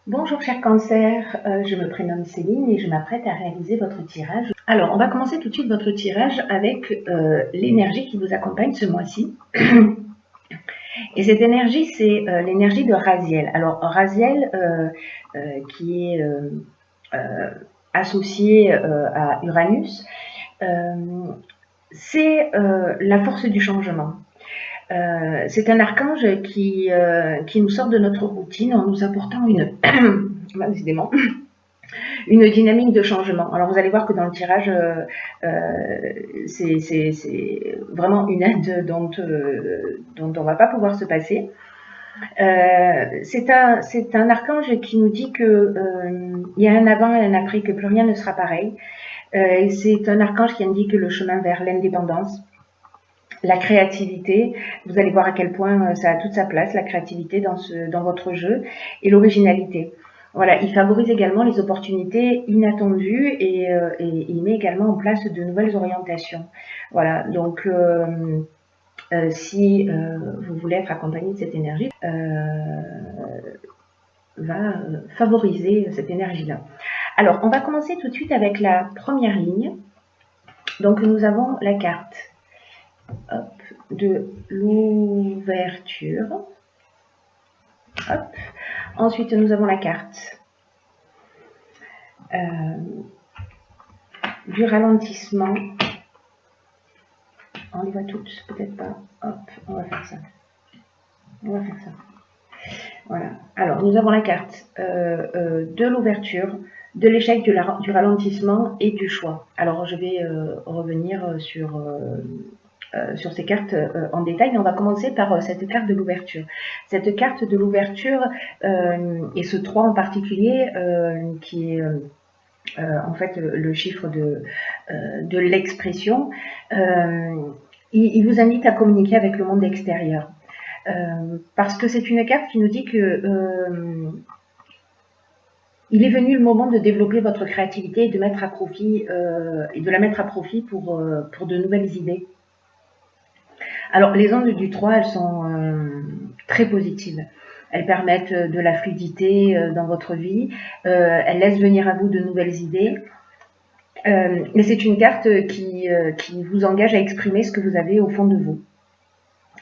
Bonjour cher cancer, je me prénomme Céline et je m'apprête à réaliser votre tirage. Alors on va commencer tout de suite votre tirage avec l'énergie qui vous accompagne ce mois-ci. Et cette énergie, c'est l'énergie de Raziel. Alors Raziel, qui est associé à Uranus, c'est la force du changement. C'est un archange qui nous sort de notre routine en nous apportant décidément, une dynamique de changement. Alors vous allez voir que dans le tirage, c'est vraiment une aide dont on ne va pas pouvoir se passer. C'est un archange qui nous dit que il y a un avant et un après, que plus rien ne sera pareil. C'est un archange qui indique le chemin vers l'indépendance, la créativité. Vous allez voir à quel point ça a toute sa place, la créativité dans votre jeu, et l'originalité. Voilà, il favorise également les opportunités inattendues et il met également en place de nouvelles orientations. Voilà, donc si vous voulez être accompagné de cette énergie, va favoriser cette énergie-là. Alors, on va commencer tout de suite avec la première ligne. Donc, nous avons la carte de l'ouverture. Ensuite, nous avons la carte du ralentissement. On les voit toutes, peut-être pas. Hop, on va faire ça. Voilà. Alors, nous avons la carte de l'ouverture, de l'échec, du ralentissement et du choix. Alors, je vais revenir sur ces cartes en détail, mais on va commencer par cette carte de l'ouverture. Cette carte de l'ouverture, et ce 3 en particulier, qui est en fait le chiffre de l'expression, il vous invite à communiquer avec le monde extérieur. Parce que c'est une carte qui nous dit que il est venu le moment de développer votre créativité et de mettre à profit et de la mettre à profit pour de nouvelles idées. Alors les ondes du 3, elles sont très positives. Elles permettent de la fluidité dans votre vie. Elles laissent venir à vous de nouvelles idées. Mais c'est une carte qui vous engage à exprimer ce que vous avez au fond de vous.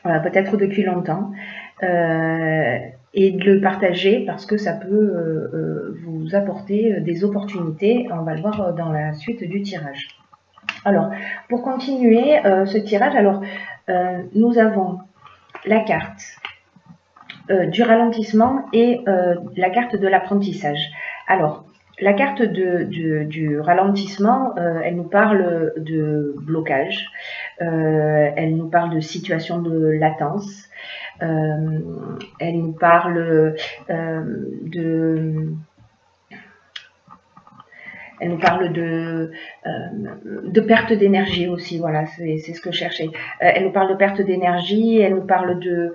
Peut-être depuis longtemps. Et de le partager parce que ça peut vous apporter des opportunités. On va le voir dans la suite du tirage. Alors, pour continuer ce tirage, alors nous avons la carte du ralentissement et la carte de l'apprentissage. Alors, la carte du ralentissement, elle nous parle de blocage, elle nous parle de situation de latence, elle nous parle elle nous parle de perte d'énergie aussi, voilà, c'est ce que je cherchais. Elle nous parle de perte d'énergie, elle nous parle de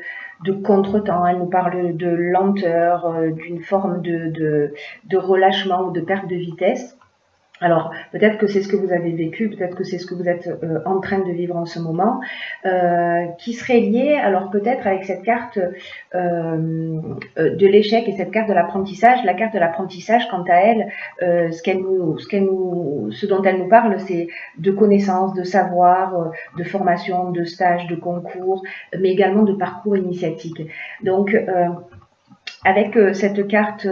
contretemps, elle nous parle de lenteur, d'une forme de relâchement ou de perte de vitesse. Alors, peut-être que c'est ce que vous avez vécu, peut-être que c'est ce que vous êtes en train de vivre en ce moment, qui serait lié, alors peut-être avec cette carte de l'échec et cette carte de l'apprentissage. La carte de l'apprentissage, quant à elle, ce dont elle nous parle, c'est de connaissances, de savoir, de formation, de stages, de concours, mais également de parcours initiatique. Donc, avec cette carte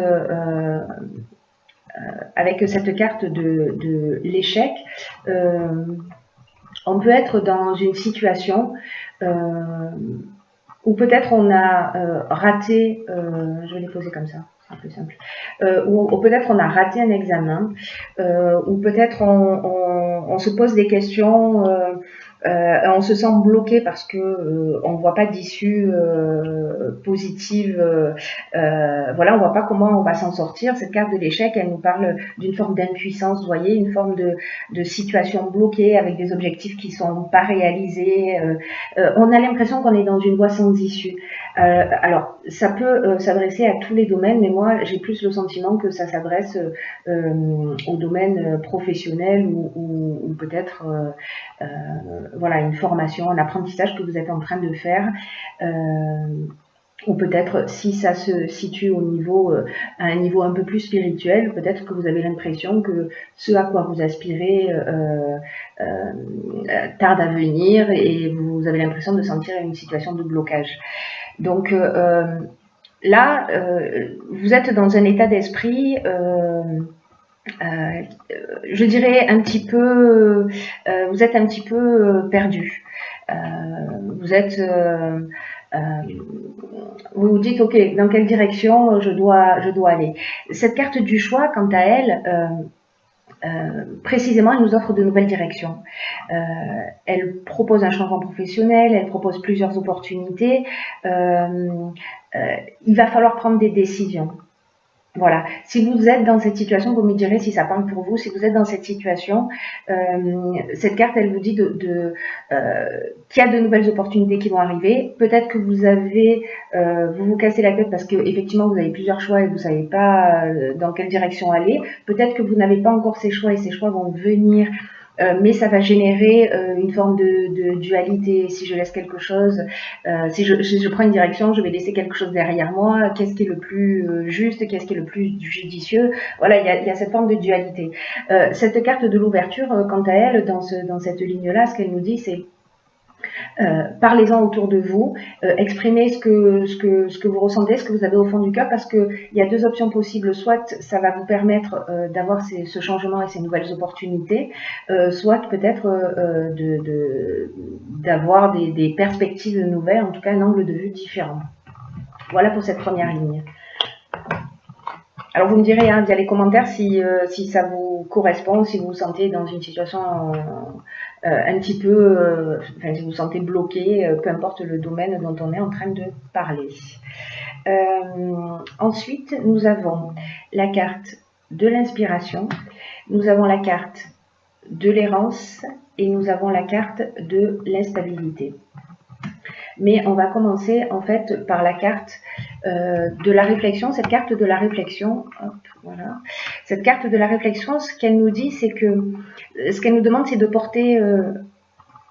de l'échec, on peut être dans une situation où peut-être on a raté, je vais les poser comme ça, c'est plus simple, ou peut-être on a raté un examen, ou peut-être on se pose des questions, on se sent bloqué parce que on ne voit pas d'issue positive, voilà, on ne voit pas comment on va s'en sortir. Cette carte de l'échec, elle nous parle d'une forme d'impuissance, vous voyez, une forme de situation bloquée avec des objectifs qui ne sont pas réalisés. On a l'impression qu'on est dans une voie sans issue. Alors, ça peut s'adresser à tous les domaines, mais moi, j'ai plus le sentiment que ça s'adresse au domaine professionnel ou peut-être voilà, une formation, un apprentissage que vous êtes en train de faire. ou peut-être si ça se situe au niveau, à un niveau un peu plus spirituel, peut-être que vous avez l'impression que ce à quoi vous aspirez tarde à venir et vous avez l'impression de sentir une situation de blocage. Donc là, vous êtes dans un état d'esprit, je dirais un petit peu, vous êtes un petit peu perdu. Vous êtes vous vous dites, ok, dans quelle direction je dois aller. Cette carte du choix, quant à elle, précisément, elle nous offre de nouvelles directions. Elle propose un changement professionnel, elle propose plusieurs opportunités. Il va falloir prendre des décisions. Voilà. Si vous êtes dans cette situation, vous me direz si ça parle pour vous. Si vous êtes dans cette situation, cette carte, elle vous dit qu'il y a de nouvelles opportunités qui vont arriver. Peut-être que vous avez, vous vous cassez la tête parce que effectivement vous avez plusieurs choix et vous savez pas dans quelle direction aller. Peut-être que vous n'avez pas encore ces choix et ces choix vont venir. Mais ça va générer une forme de dualité. Si je laisse quelque chose, si je prends une direction, je vais laisser quelque chose derrière moi. Qu'est-ce qui est le plus juste? Qu'est-ce qui est le plus judicieux? Voilà, il y a cette forme de dualité. Cette carte de l'ouverture, quant à elle, dans cette ligne-là, ce qu'elle nous dit, c'est parlez-en autour de vous, exprimez ce que vous ressentez, ce que vous avez au fond du cœur, parce qu'il y a deux options possibles. Soit ça va vous permettre d'avoir ce changement et ces nouvelles opportunités, soit peut-être d'avoir des perspectives nouvelles, en tout cas un angle de vue différent. Voilà pour cette première ligne. Alors vous me direz via les commentaires si ça vous correspond, si vous vous sentez dans une situation un petit peu, enfin si vous vous sentez bloqué, peu importe le domaine dont on est en train de parler. Ensuite, nous avons la carte de l'inspiration, nous avons la carte de l'errance et nous avons la carte de l'instabilité. Mais on va commencer en fait par la carte de la réflexion. Cette carte de la réflexion, hop, voilà. Cette carte de la réflexion, ce qu'elle nous dit, c'est que ce qu'elle nous demande, c'est de porter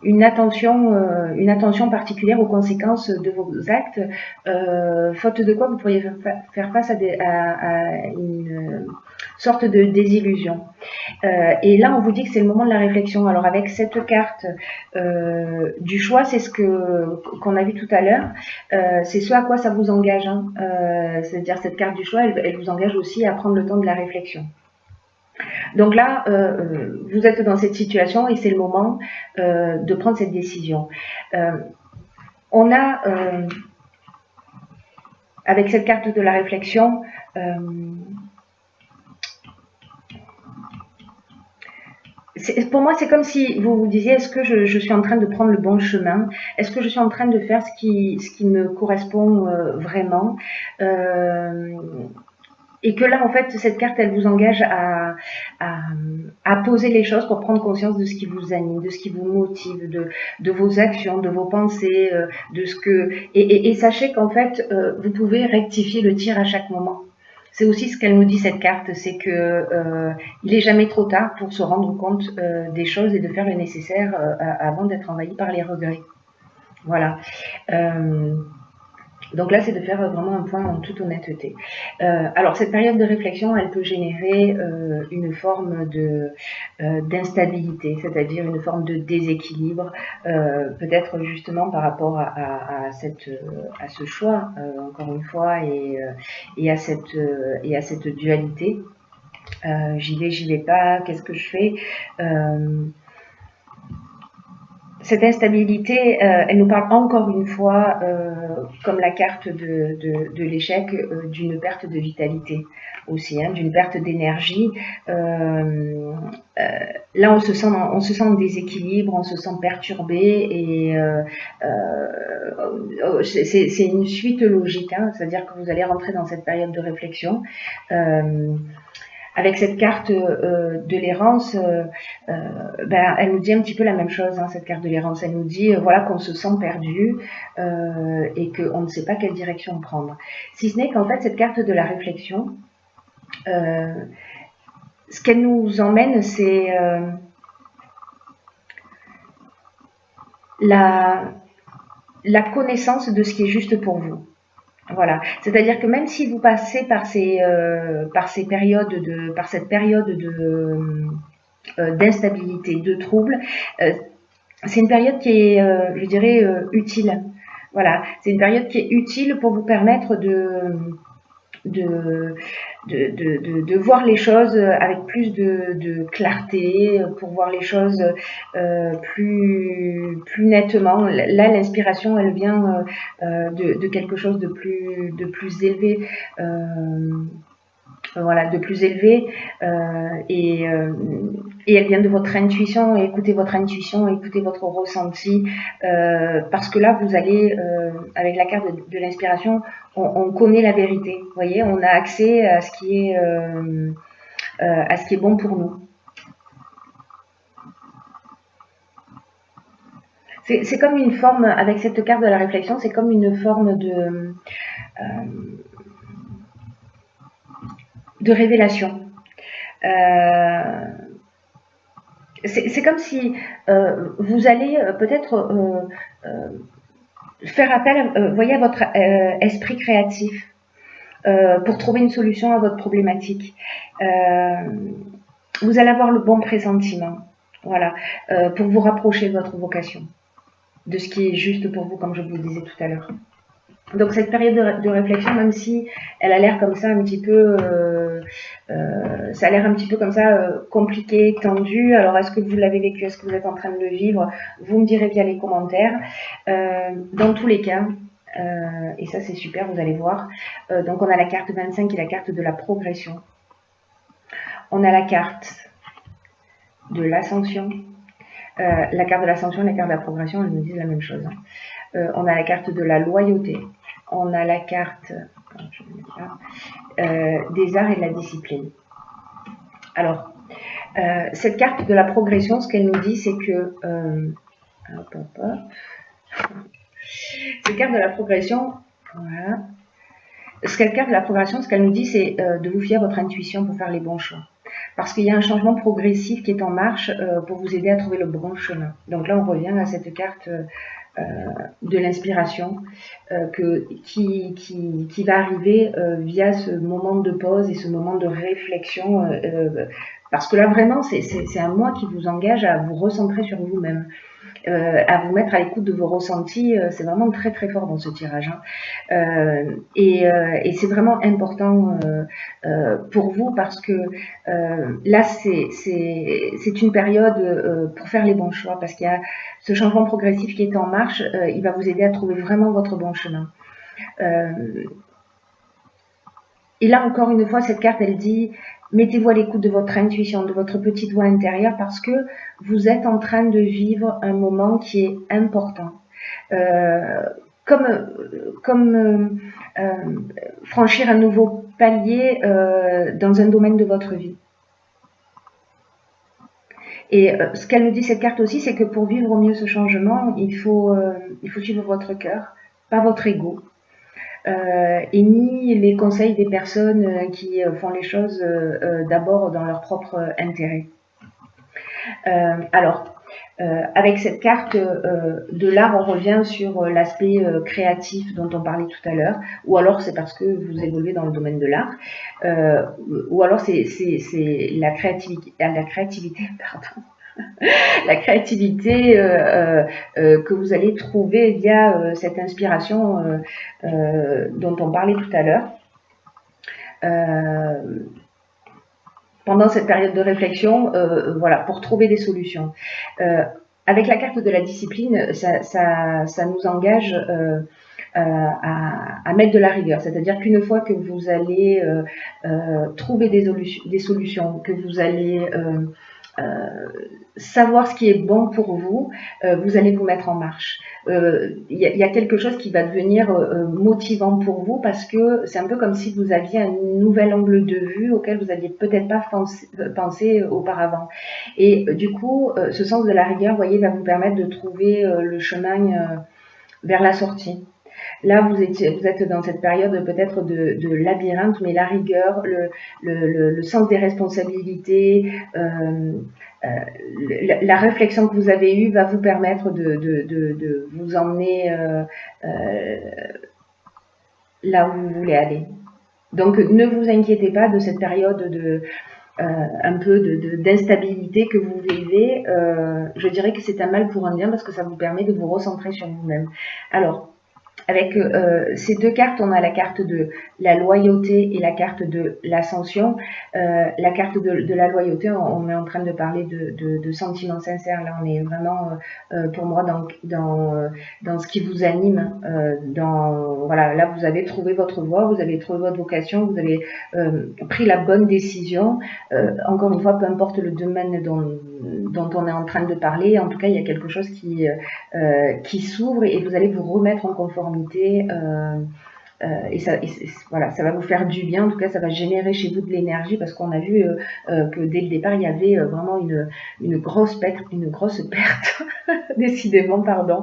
une attention particulière aux conséquences de vos actes, faute de quoi vous pourriez faire face à une sorte de désillusion. Et là, on vous dit que c'est le moment de la réflexion. Alors avec cette carte du choix, c'est ce qu'on a vu tout à l'heure, c'est ce à quoi ça vous engage. Hein. C'est-à-dire cette carte du choix, elle vous engage aussi à prendre le temps de la réflexion. Donc là, vous êtes dans cette situation et c'est le moment de prendre cette décision. On a, avec cette carte de la réflexion, pour moi, c'est comme si vous vous disiez, est-ce que je suis en train de prendre le bon chemin? Est-ce que je suis en train de faire ce qui me correspond vraiment? Et que là, en fait, cette carte, elle vous engage à poser les choses pour prendre conscience de ce qui vous anime, de ce qui vous motive, de vos actions, de vos pensées, de ce que... Et sachez qu'en fait, vous pouvez rectifier le tir à chaque moment. C'est aussi ce qu'elle nous dit, cette carte, c'est que il n'est jamais trop tard pour se rendre compte des choses et de faire le nécessaire avant d'être envahi par les regrets. Voilà. Donc là, c'est de faire vraiment un point en toute honnêteté. Alors, cette période de réflexion, elle peut générer une forme d'instabilité, c'est-à-dire une forme de déséquilibre, peut-être justement par rapport à ce choix, encore une fois, et à cette dualité. J'y vais pas, qu'est-ce que je fais? Cette instabilité, elle nous parle encore une fois, comme la carte de l'échec, d'une perte de vitalité aussi, hein, d'une perte d'énergie. Là, on se sent en déséquilibre, on se sent perturbé et c'est une suite logique, hein, c'est-à-dire que vous allez rentrer dans cette période de réflexion. Avec cette carte de l'errance, elle nous dit un petit peu la même chose, hein, cette carte de l'errance. Elle nous dit voilà qu'on se sent perdu et qu'on ne sait pas quelle direction prendre. Si ce n'est qu'en fait, cette carte de la réflexion, ce qu'elle nous emmène, c'est la connaissance de ce qui est juste pour vous. Voilà, c'est-à-dire que même si vous passez par cette période d'instabilité, de trouble, c'est une période qui est, je dirais, utile. Voilà, c'est une période qui est utile pour vous permettre de, de voir les choses avec plus de clarté, pour voir les choses plus nettement. Là, l'inspiration, elle vient de quelque chose de plus élevé. Voilà, de plus élevé et elle vient de votre intuition. Écoutez votre intuition, écoutez votre ressenti parce que là vous allez avec la carte de l'inspiration, on connaît la vérité, vous voyez, on a accès à ce qui est bon pour nous. C'est comme une forme, avec cette carte de la réflexion, c'est comme une forme de révélation. C'est comme si vous allez peut-être faire appel, voyez, à votre esprit créatif pour trouver une solution à votre problématique. Vous allez avoir le bon pressentiment, voilà, pour vous rapprocher de votre vocation, de ce qui est juste pour vous, comme je vous le disais tout à l'heure. Donc cette période de réflexion, même si elle a l'air comme ça un petit peu, ça a l'air un petit peu comme ça compliqué, tendu. Alors est-ce que vous l'avez vécu, est-ce que vous êtes en train de le vivre? Vous me direz via les commentaires. Dans tous les cas, et ça c'est super, vous allez voir. Donc on a la carte 25 qui est la carte de la progression. On a la carte de l'ascension. La carte de l'ascension et la carte de la progression, elles nous disent la même chose. On a la carte de la loyauté. On a la carte des arts et de la discipline. Alors, cette carte de la progression, ce qu'elle nous dit, c'est que... cette carte de la progression, voilà. Cette carte de la progression, ce qu'elle nous dit, c'est de vous fier à votre intuition pour faire les bons choix. Parce qu'il y a un changement progressif qui est en marche pour vous aider à trouver le bon chemin. Donc là, on revient à cette carte de l'inspiration qui va arriver via ce moment de pause et ce moment de réflexion. Parce que là, vraiment, c'est un moi qui vous engage à vous recentrer sur vous-même. À vous mettre à l'écoute de vos ressentis, c'est vraiment très très fort dans ce tirage. Et c'est vraiment important pour vous parce que là c'est une période pour faire les bons choix parce qu'il y a ce changement progressif qui est en marche, il va vous aider à trouver vraiment votre bon chemin. Et là encore une fois, cette carte elle dit: mettez-vous à l'écoute de votre intuition, de votre petite voix intérieure parce que vous êtes en train de vivre un moment qui est important. Comme franchir un nouveau palier dans un domaine de votre vie. Et ce qu'elle nous dit cette carte aussi, c'est que pour vivre au mieux ce changement, il faut suivre votre cœur, pas votre ego. Et ni les conseils des personnes qui font les choses d'abord dans leur propre intérêt. Alors, avec cette carte de l'art, on revient sur l'aspect créatif dont on parlait tout à l'heure, ou alors c'est parce que vous évoluez dans le domaine de l'art, ou alors c'est la créativité, pardon. La créativité que vous allez trouver via cette inspiration dont on parlait tout à l'heure. Pendant cette période de réflexion, voilà, pour trouver des solutions. Avec la carte de la discipline, ça nous engage à mettre de la rigueur. C'est-à-dire qu'une fois que vous allez trouver des solutions, que vous allez savoir ce qui est bon pour vous, vous allez vous mettre en marche. Y a quelque chose qui va devenir motivant pour vous parce que c'est un peu comme si vous aviez un nouvel angle de vue auquel vous n'aviez peut-être pas pensé auparavant. Et du coup, ce sens de la rigueur, vous voyez, va vous permettre de trouver le chemin vers la sortie. Là, vous êtes dans cette période peut-être de labyrinthe, mais la rigueur, le sens des responsabilités, la réflexion que vous avez eue va vous permettre de vous emmener là où vous voulez aller. Donc, ne vous inquiétez pas de cette période un peu d'instabilité que vous vivez. Je dirais que c'est un mal pour un bien parce que ça vous permet de vous recentrer sur vous-même. Alors, avec ces deux cartes, on a la carte de la loyauté et la carte de l'ascension. La carte de la loyauté, on est en train de parler de sentiments sincères. Là, on est vraiment, pour moi, dans ce qui vous anime. Voilà, là, vous avez trouvé votre voie, vous avez trouvé votre vocation, vous avez pris la bonne décision. Encore une fois, peu importe le domaine dont on est en train de parler, en tout cas, il y a quelque chose qui s'ouvre et vous allez vous remettre en conformité. Voilà, ça va vous faire du bien. En tout cas, ça va générer chez vous de l'énergie parce qu'on a vu que dès le départ, il y avait vraiment une grosse perte, décidément, pardon,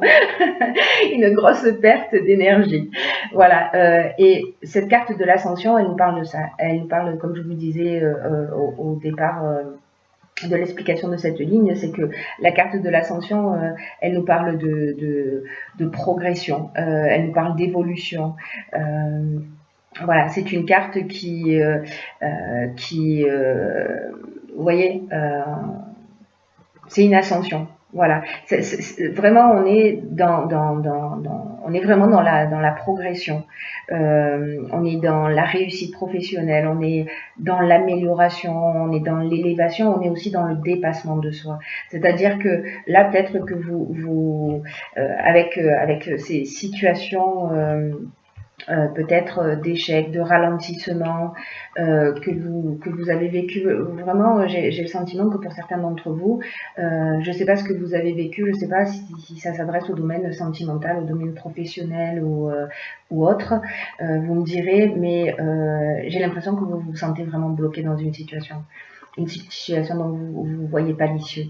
une grosse perte d'énergie. Voilà. Et cette carte de l'ascension, elle nous parle de ça. Elle nous parle, comme je vous disais au départ, de l'explication de cette ligne, c'est que la carte de l'ascension, elle nous parle de progression, elle nous parle d'évolution. Voilà, c'est une carte qui vous voyez, c'est une ascension. Voilà, vraiment on est on est vraiment dans la progression. On est dans la réussite professionnelle, on est dans l'amélioration, on est dans l'élévation, on est aussi dans le dépassement de soi. C'est-à-dire que là peut-être que avec ces situations peut-être d'échecs, de ralentissement que vous avez vécu. Vraiment, j'ai le sentiment que pour certains d'entre vous, je ne sais pas ce que vous avez vécu, je ne sais pas si ça s'adresse au domaine sentimental, au domaine professionnel ou autre. Vous me direz, mais j'ai l'impression que vous vous sentez vraiment bloqué dans une situation dont vous ne voyez pas l'issue.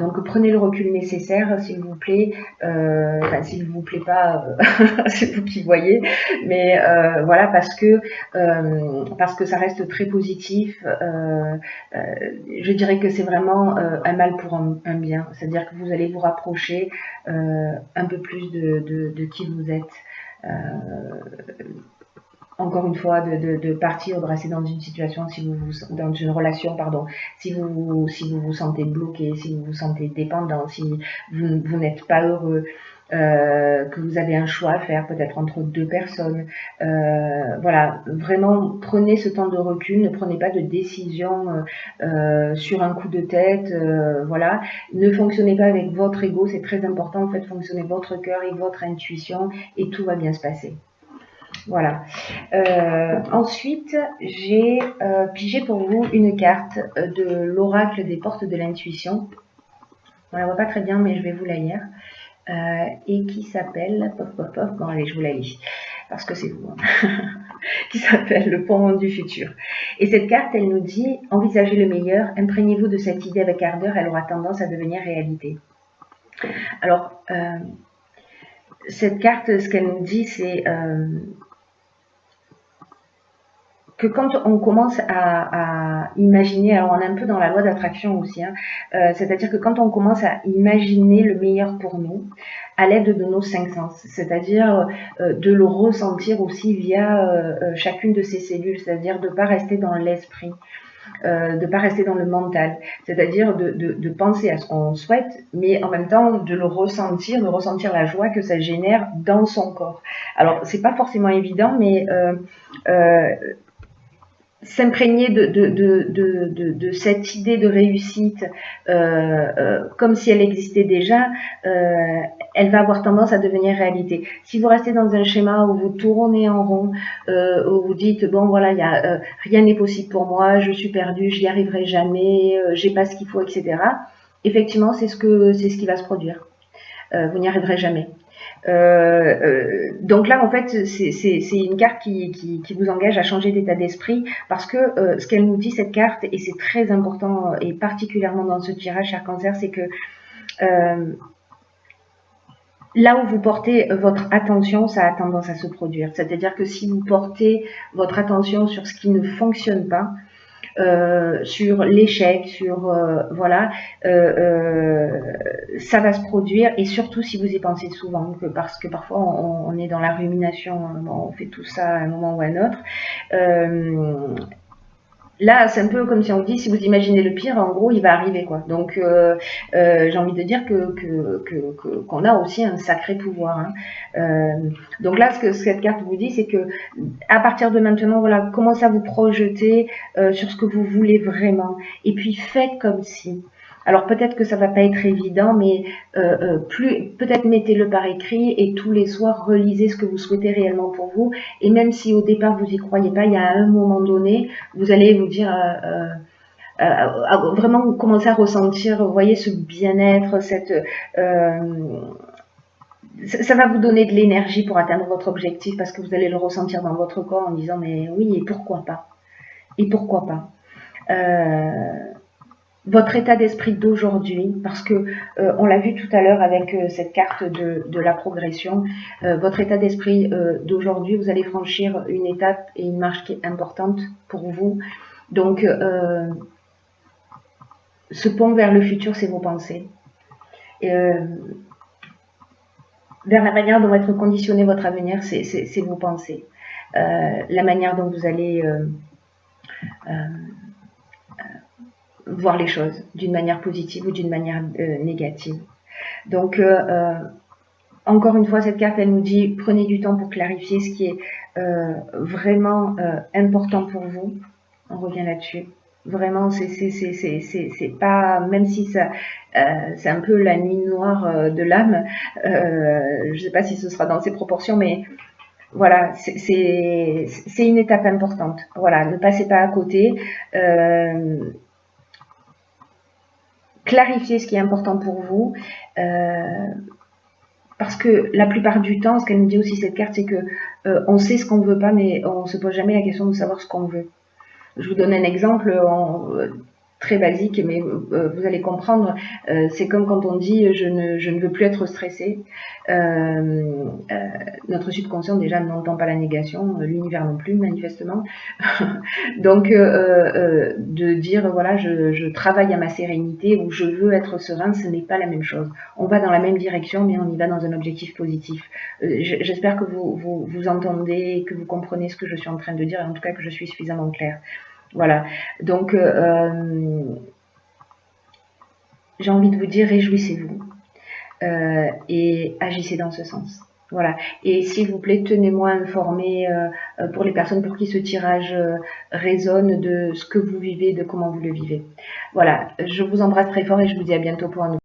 Donc prenez le recul nécessaire, s'il vous plaît. Enfin, s'il vous plaît pas, c'est vous qui voyez. Mais voilà, parce que ça reste très positif. Je dirais que c'est vraiment un mal pour un bien. C'est-à-dire que vous allez vous rapprocher un peu plus de qui vous êtes. Encore une fois, de partir, de rester dans une situation, dans une relation, pardon, si vous vous sentez bloqué, si vous vous sentez dépendant, si vous n'êtes pas heureux, que vous avez un choix à faire, peut-être entre deux personnes. Voilà, vraiment, prenez ce temps de recul, ne prenez pas de décision sur un coup de tête, voilà. Ne fonctionnez pas avec votre ego, c'est très important, en fait, fonctionnez votre cœur et votre intuition, et tout va bien se passer. Voilà. Ensuite, j'ai pigé pour vous une carte de l'oracle des portes de l'intuition. On la voit pas très bien, mais je vais vous la lire. Et qui s'appelle... Bon, allez, je vous la lis, parce que c'est vous. Hein. Qui s'appelle le pont du futur. Et cette carte, elle nous dit, envisagez le meilleur, imprégnez-vous de cette idée avec ardeur, elle aura tendance à devenir réalité. Alors, cette carte, ce qu'elle nous dit, c'est... que quand on commence à imaginer, alors on est un peu dans la loi d'attraction aussi, hein, c'est-à-dire que quand on commence à imaginer le meilleur pour nous, à l'aide de nos 5 sens, c'est-à-dire de le ressentir aussi via chacune de ces cellules, c'est-à-dire de ne pas rester dans l'esprit, de ne pas rester dans le mental, c'est-à-dire de penser à ce qu'on souhaite, mais en même temps de le ressentir, de ressentir la joie que ça génère dans son corps. Alors, c'est pas forcément évident, mais s'imprégner de cette idée de réussite comme si elle existait déjà, elle va avoir tendance à devenir réalité. Si vous restez dans un schéma où vous tournez en rond, où vous dites bon voilà, rien n'est possible pour moi, je suis perdu, j'y arriverai jamais, j'ai pas ce qu'il faut, etc. Effectivement, c'est ce qui va se produire. Vous n'y arriverez jamais. Donc là, en fait, c'est une carte qui vous engage à changer d'état d'esprit parce que ce qu'elle nous dit, cette carte, et c'est très important, et particulièrement dans ce tirage, cher Cancer, c'est que là où vous portez votre attention, ça a tendance à se produire. C'est-à-dire que si vous portez votre attention sur ce qui ne fonctionne pas, sur l'échec, sur voilà, ça va se produire, et surtout si vous y pensez souvent, parce que parfois on est dans la rumination, on fait tout ça à un moment ou à un autre. Là, c'est un peu comme si on dit, si vous imaginez le pire, en gros, il va arriver, quoi. Donc, j'ai envie de dire qu'on a aussi un sacré pouvoir. Hein. Donc là, ce que cette carte vous dit, c'est que à partir de maintenant, voilà, commencez à vous projeter sur ce que vous voulez vraiment, et puis faites comme si. Alors peut-être que ça va pas être évident, mais peut-être mettez-le par écrit et tous les soirs relisez ce que vous souhaitez réellement pour vous. Et même si au départ vous y croyez pas, il y a un moment donné, vous allez vous dire vraiment commencer à ressentir, vous voyez, ce bien-être, cette ça va vous donner de l'énergie pour atteindre votre objectif, parce que vous allez le ressentir dans votre corps en disant mais oui, et pourquoi pas, et pourquoi pas. Votre état d'esprit d'aujourd'hui, parce que on l'a vu tout à l'heure avec cette carte de la progression, votre état d'esprit d'aujourd'hui, vous allez franchir une étape et une marche qui est importante pour vous. Donc, ce pont vers le futur, c'est vos pensées. Vers la manière dont va être conditionné votre avenir, c'est vos pensées. La manière dont vous allez voir les choses d'une manière positive ou d'une manière négative. Donc, encore une fois, cette carte, elle nous dit, prenez du temps pour clarifier ce qui est vraiment important pour vous. On revient là-dessus. Vraiment, c'est pas, même si ça, c'est un peu la nuit noire de l'âme, je sais pas si ce sera dans ces proportions, mais voilà, c'est une étape importante. Voilà, ne passez pas à côté. Clarifiez ce qui est important pour vous. Parce que la plupart du temps, ce qu'elle nous dit aussi cette carte, c'est que on sait ce qu'on ne veut pas, mais on ne se pose jamais la question de savoir ce qu'on veut. Je vous donne un exemple très basique, mais vous allez comprendre. C'est comme quand on dit je ne veux plus être stressé. Notre subconscient déjà n'entend pas la négation, l'univers non plus manifestement. Donc de dire voilà, je travaille à ma sérénité ou je veux être serein, ce n'est pas la même chose. On va dans la même direction, mais on y va dans un objectif positif. J'espère que vous entendez, que vous comprenez ce que je suis en train de dire, et en tout cas que je suis suffisamment claire. Voilà, donc j'ai envie de vous dire, réjouissez-vous et agissez dans ce sens. Voilà, et s'il vous plaît, tenez-moi informé pour les personnes pour qui ce tirage résonne, de ce que vous vivez, de comment vous le vivez. Voilà, je vous embrasse très fort et je vous dis à bientôt pour un nouveau.